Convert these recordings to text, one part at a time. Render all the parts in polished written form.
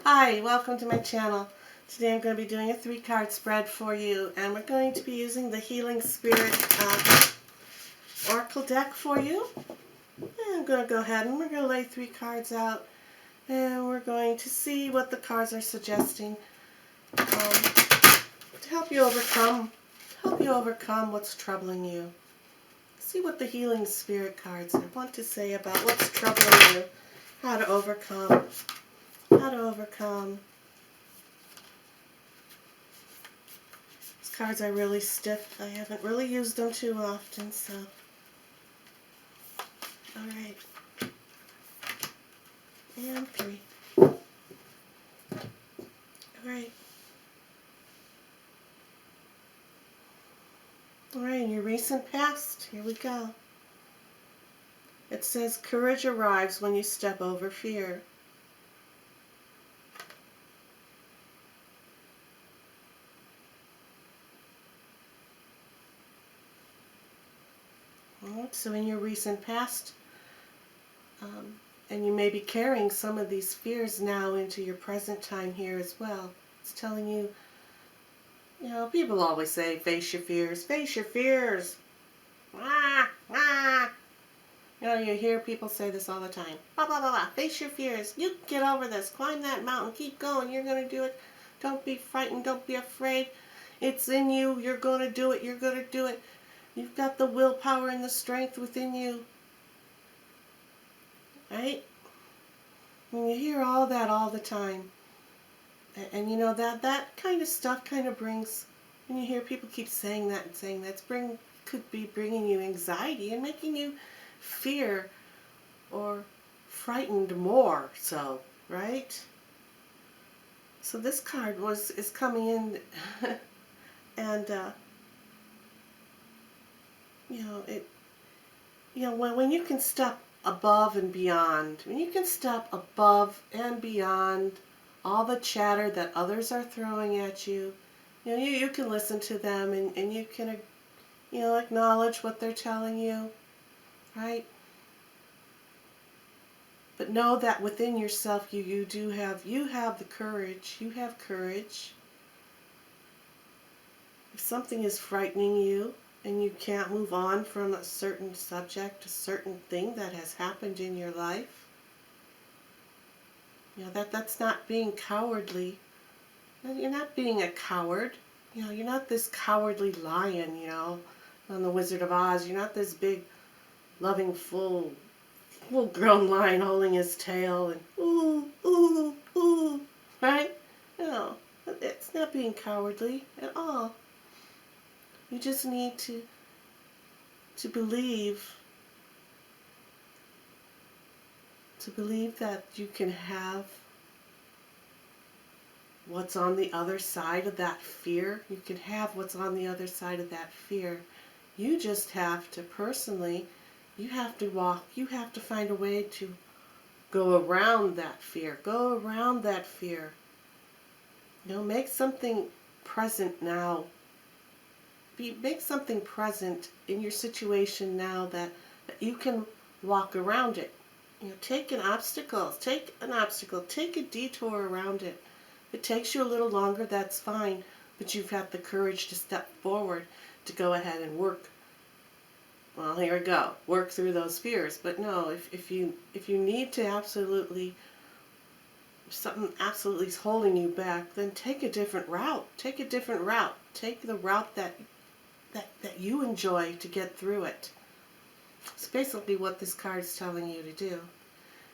Hi, welcome to my channel. Today I'm going to be doing a 3-card spread for you, and we're going to be using the Healing Spirit Oracle deck for you. And I'm going to go ahead and we're going to lay 3 cards out, and we're going to see what the cards are suggesting to help you overcome what's troubling you. See what the Healing Spirit cards want to say about what's troubling you, how to overcome. These cards are really stiff. I haven't really used them too often, so. Alright. And 3. Alright. Alright, in your recent past, here we go. It says, courage arrives when you step over fear. Alright, so in your recent past, and you may be carrying some of these fears now into your present time here as well. It's telling you, people always say, face your fears, face your fears. Ah, ah. You hear people say this all the time. Blah, blah, blah, blah. Face your fears. You get over this. Climb that mountain. Keep going. You're going to do it. Don't be frightened. Don't be afraid. It's in you. You're going to do it. You're going to do it. You've got the willpower and the strength within you. Right? And you hear all that all the time. And that kind of stuff kind of brings, when you hear people keep saying that and saying that, could be bringing you anxiety and making you fear or frightened more so, right? So this card is coming in and when you can step above and beyond, when you can step above and beyond all the chatter that others are throwing at you, you can listen to them and you can acknowledge what they're telling you, right? But know that within yourself you have the courage. You have courage. If something is frightening you and you can't move on from a certain subject, a certain thing that has happened in your life, that's not being cowardly. You're not being a coward. You're not this cowardly lion, on the Wizard of Oz. You're not this big, loving, full-grown lion holding his tail and ooh, ooh, ooh, right? It's not being cowardly at all. You just need to believe that you can have what's on the other side of that fear. You can have what's on the other side of that fear. You just have to personally, you have to find a way to go around that fear. Go around that fear. Make something present now. Make something present in your situation now that you can walk around it. Take an obstacle, take a detour around it. If it takes you a little longer, that's fine, but you've got the courage to step forward, to go ahead and work. Well, here we go. Work through those fears. But no, if you need to something absolutely is holding you back, then take a different route. Take a different route. Take the route that you enjoy to get through it. It's basically what this card is telling you to do,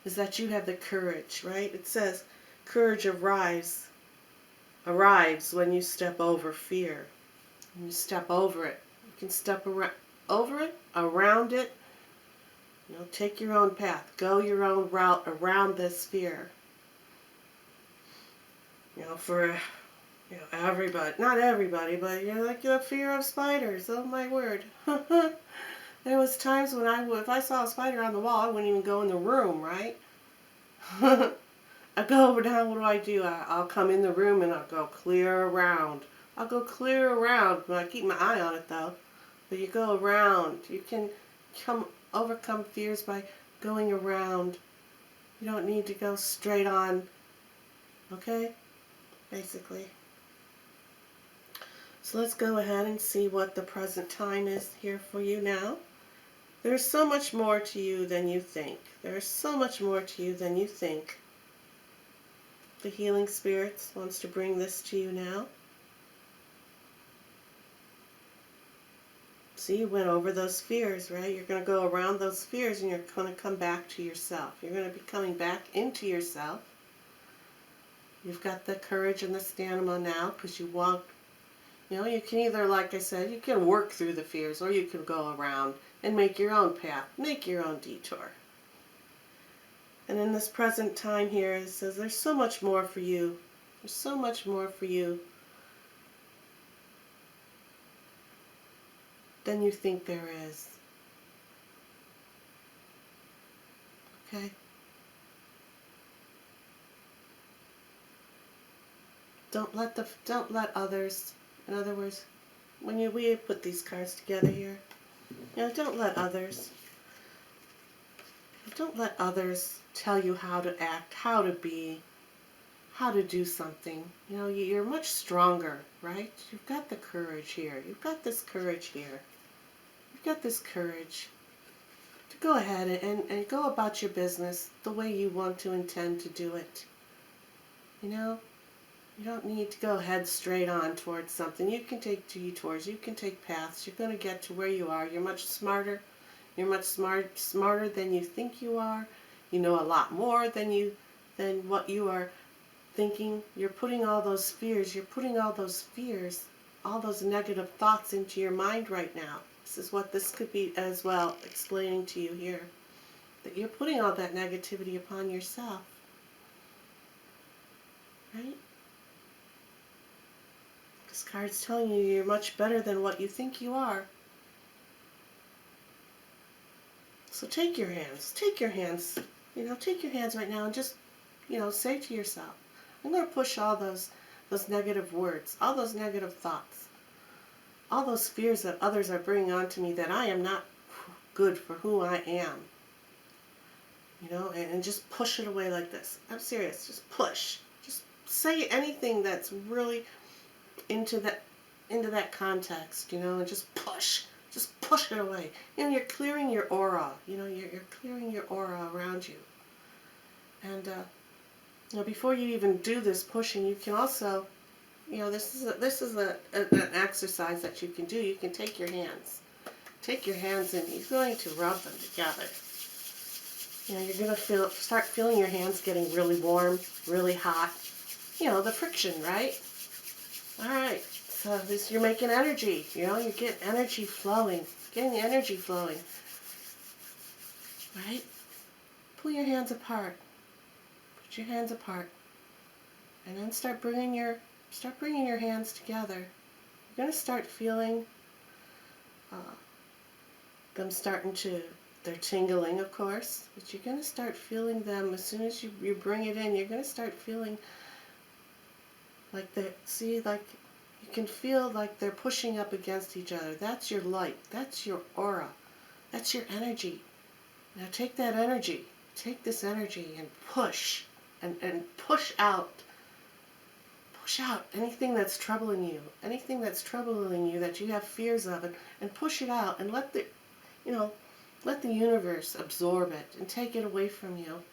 is that you have the courage, right? It says, courage arrives when you step over fear. When you step over it. You can step over it, around it. Take your own path. Go your own route around this fear. For everybody, not everybody, but like the fear of spiders. Oh my word. There was times when if I saw a spider on the wall, I wouldn't even go in the room, right? I go over down, what do? I'll come in the room and I'll go clear around. I'll go clear around. I keep my eye on it though. But you go around. You can overcome fears by going around. You don't need to go straight on Okay? Basically. So let's go ahead and see what the present time is here for you now. There's so much more to you than you think. There's so much more to you than you think. The healing spirits wants to bring this to you now. See, you went over those fears, right? You're going to go around those fears and you're going to come back to yourself. You're going to be coming back into yourself. You've got the courage and the stamina now because you walk. You know, you can either, like I said, you can work through the fears or you can go around and make your own path, make your own detour. And in this present time here, it says there's so much more for you. There's so much more for you than you think there is. Okay? Don't let others, in other words, when we put these cards together here, don't let others tell you how to act, how to be, how to do something. You're much stronger, right? You've got the courage here. You've got this courage here. You've got this courage to go ahead and go about your business the way you want to intend to do it. You don't need to go head straight on towards something. You can take detours. You can take paths. You're going to get to where you are. You're much smarter. You're much smarter than you think you are. You know a lot more than what you are thinking. You're putting all those fears, all those negative thoughts into your mind right now. This is what this could be as well, explaining to you here. That you're putting all that negativity upon yourself. Right? This card's telling you you're much better than what you think you are. So take your hands take your hands right now and just, say to yourself, I'm going to push all those negative words, all those negative thoughts, all those fears that others are bringing onto me that I am not good for who I am. And just push it away like this. I'm serious. Just push. Just say anything that's really into that context, and just push. Just push it away. You're clearing your aura. You're clearing your aura around you. And before you even do this pushing, you can also, this is an exercise that you can do. You can take your hands and you're going to rub them together. You're going to start feeling your hands getting really warm, really hot. The friction, right? All right. So you're making energy. You're getting energy flowing. Getting the energy flowing. Right? Pull your hands apart. Put your hands apart. And then start bringing your hands together. You're going to start feeling them they're tingling, of course, but you're going to start feeling them as soon as you bring it in. You're going to start feeling like you can feel like they're pushing up against each other. That's your light. That's your aura. That's your energy. Now take that energy. Take this energy and push. And push out. Push out anything that's troubling you. Anything that's troubling you that you have fears of. And push it out and let the universe absorb it and take it away from you.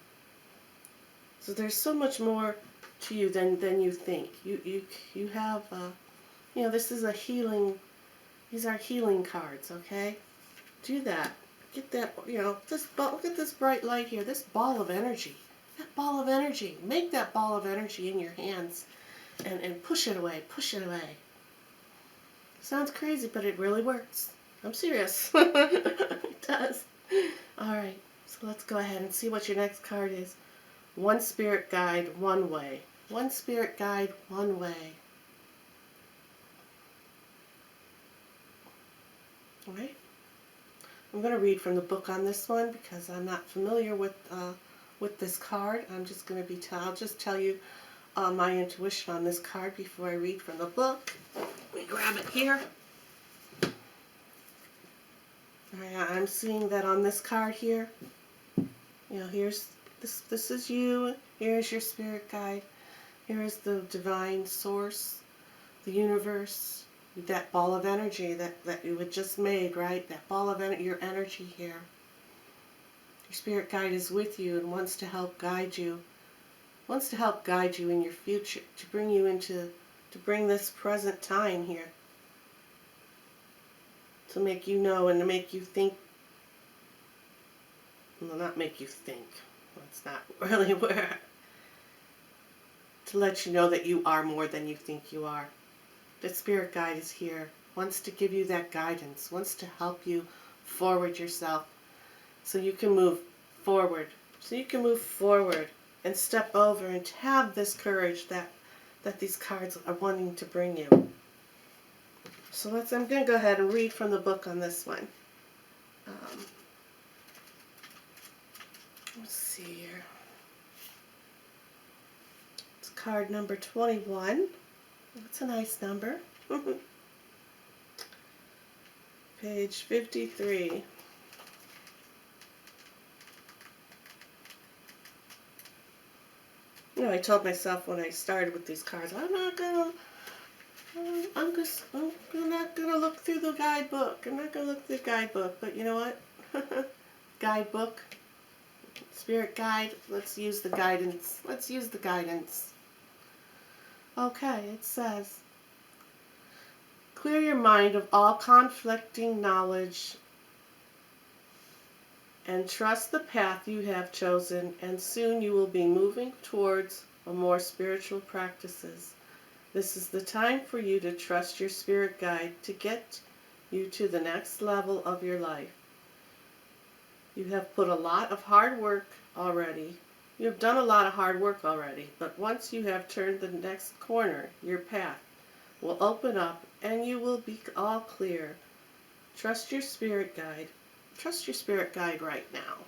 So there's so much more to you than you think. You have this is a healing. These are healing cards. Okay, do that. Get that. This ball. Look at this bright light here. This ball of energy. That ball of energy. Make that ball of energy in your hands, and push it away. Push it away. Sounds crazy, but it really works. I'm serious. It does. All right. So let's go ahead and see what your next card is. One spirit guide, one way. One spirit guide, one way. All right. I'm going to read from the book on this one because I'm not familiar with this card. I'll just tell you my intuition on this card before I read from the book. Let me grab it here. I'm seeing that on this card here. Here's this is you. Here's your spirit guide. Here is the divine source, the universe, that ball of energy that you had just made, right? That ball of your energy here. Your spirit guide is with you and wants to help guide you. Wants to help guide you in your future, to bring you into, to bring this present time here. To make you know and to make you think. Well, not make you think. That's not really where. To let you know that you are more than you think you are. The spirit guide is here, wants to give you that guidance, wants to help you forward yourself so you can move forward. So you can move forward and step over and have this courage that these cards are wanting to bring you. So I'm going to go ahead and read from the book on this one. Let's see here. It's card number 21. That's a nice number. Page 53. You know, I told myself when I started with these cards, I'm not gonna look through the guidebook. I'm not gonna look through the guidebook. But you know what? Guidebook, spirit guide. Let's use the guidance. Let's use the guidance. Okay, it says, clear your mind of all conflicting knowledge and trust the path you have chosen, and soon you will be moving towards a more spiritual practices. This is the time for you to trust your spirit guide to get you to the next level of your life. You have put a lot of hard work already. You have done a lot of hard work already, but once you have turned the next corner, your path will open up and you will be all clear. Trust your spirit guide. Trust your spirit guide right now.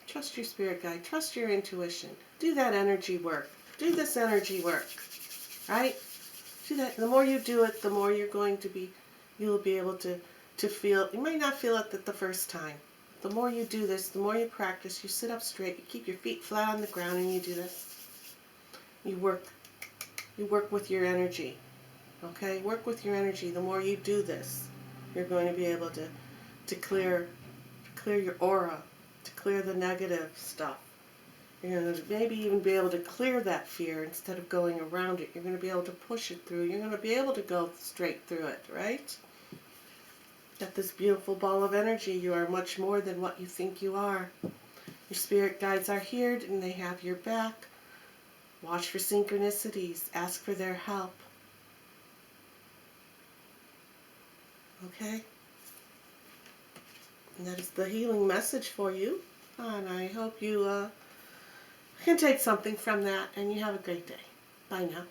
Trust your spirit guide. Trust your intuition. Do that energy work. Do this energy work. Right? Do that. The more you do it, the more you're going to be, you'll be able to feel. You might not feel it the first time. The more you do this, the more you practice, you sit up straight, you keep your feet flat on the ground and you do this. You work with your energy. Okay? Work with your energy. The more you do this, you're going to be able to clear your aura, to clear the negative stuff. You're going to maybe even be able to clear that fear instead of going around it. You're going to be able to push it through. You're going to be able to go straight through it, right? Got this beautiful ball of energy. You are much more than what you think you are. Your spirit guides are here and they have your back. Watch for synchronicities. Ask for their help. Okay? And that is the healing message for you. And I hope you can take something from that and you have a great day. Bye now.